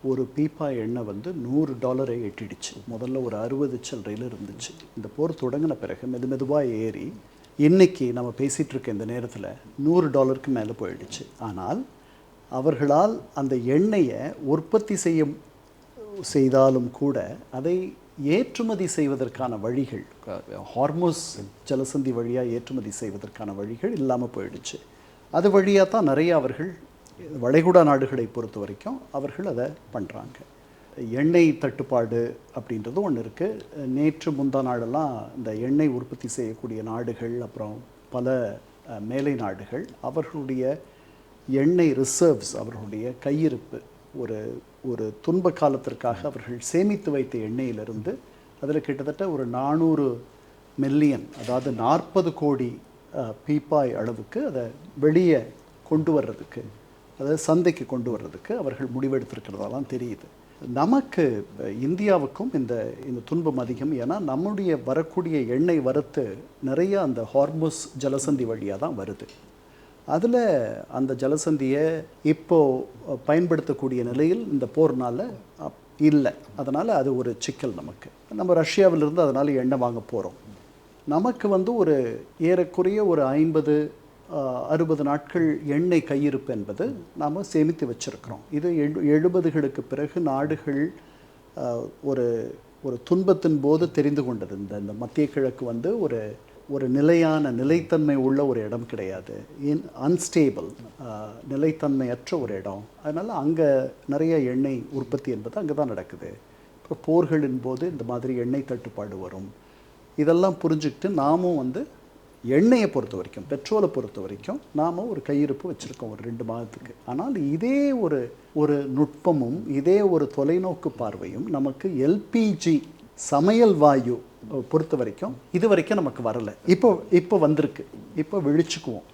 ஒரு பீப்பா எண்ணெய் வந்து $100 எட்டிடுச்சு. முதல்ல ஒரு 60 சில்லறையில் இருந்துச்சு. இந்த போர் தொடங்கின பிறகு மெதுவாக ஏறி இன்னைக்கு நம்ம பேசிகிட்டு இருக்க இந்த நேரத்தில் $100க்கு மேலே போயிடுச்சு. ஆனால் அவர்களால் அந்த எண்ணெயை உற்பத்தி செய்தாலும் கூட அதை ஏற்றுமதி செய்வதற்கான வழிகள், ஹார்மோஸ் ஜலசந்தி வழியாக ஏற்றுமதி செய்வதற்கான வழிகள் இல்லாமல் போயிடுச்சு. அது வழியாக தான் நிறைய அவர்கள் வளைகுடா நாடுகளை பொறுத்த வரைக்கும் அவர்கள் அதை பண்ணுறாங்க. எண்ணெய் தட்டுப்பாடு அப்படின்றது ஒன்று இருக்குது. நேற்று முந்தா நாடெல்லாம் இந்த எண்ணெய் உற்பத்தி செய்யக்கூடிய நாடுகள், அப்புறம் பல மேலை நாடுகள் அவர்களுடைய எண்ணெய் ரிசர்வ்ஸ், அவர்களுடைய கையிருப்பு, ஒரு துன்ப காலத்திற்காக அவர்கள் சேமித்து வைத்த எண்ணெயிலிருந்து அதில் கிட்டத்தட்ட ஒரு 400 மில்லியன், அதாவது 40 கோடி பீப்பாய் அளவுக்கு அதை வெளியே கொண்டு வர்றதுக்கு, அதாவது சந்தைக்கு கொண்டு வர்றதுக்கு அவர்கள் முடிவெடுத்திருக்கிறதாலாம் தெரியுது. நமக்கு இந்தியாவுக்கும் இந்த துன்பம் அதிகம். ஏன்னா நம்முடைய வரக்கூடிய எண்ணெய் வரத்து நிறைய அந்த ஹார்மோஸ் ஜலசந்தி வழியாக தான் வருது. அதில் அந்த ஜலசந்தியை இப்போது பயன்படுத்தக்கூடிய நிலையில் இந்த போர்னால் இல்லை. அதனால் அது ஒரு சிக்கல் நமக்கு. நம்ம ரஷ்யாவிலிருந்து அதனால் எண்ணெய் வாங்க போகிறோம். நமக்கு வந்து ஒரு ஏறக்குறைய ஒரு 50-60 நாட்கள் எண்ணெய் கையிருப்பு என்பது நாம் சேமித்து வச்சுருக்கிறோம். இது 70களுக்கு பிறகு நாடுகள் ஒரு துன்பத்தின் போது தெரிந்து கொண்டது. இந்த மத்திய கிழக்கு வந்து ஒரு நிலைத்தன்மை உள்ள ஒரு இடம் கிடையாது, அன்ஸ்டேபிள், நிலைத்தன்மையற்ற ஒரு இடம். அதனால் அங்கே நிறைய எண்ணெய் உற்பத்தி என்பது அங்கே தான் நடக்குது. இப்போ போர்களின் போது இந்த மாதிரி எண்ணெய் தட்டுப்பாடு வரும். இதெல்லாம் புரிஞ்சுக்கிட்டு நாமும் வந்து எண்ணெயை பொறுத்த வரைக்கும், பெட்ரோலை பொறுத்த வரைக்கும் நாம் ஒரு கையிருப்பு வச்சுருக்கோம் ஒரு 2 மாதத்துக்கு. ஆனால் இதே ஒரு நுட்பமும் இதே ஒரு தொலைநோக்கு பார்வையும் நமக்கு எல்பிஜி சமையல் வாயு பொறுத்த வரைக்கும் இது வரைக்கும் நமக்கு வரலை. இப்போ வந்திருக்கு. இப்போ விழிச்சுக்குவோம்.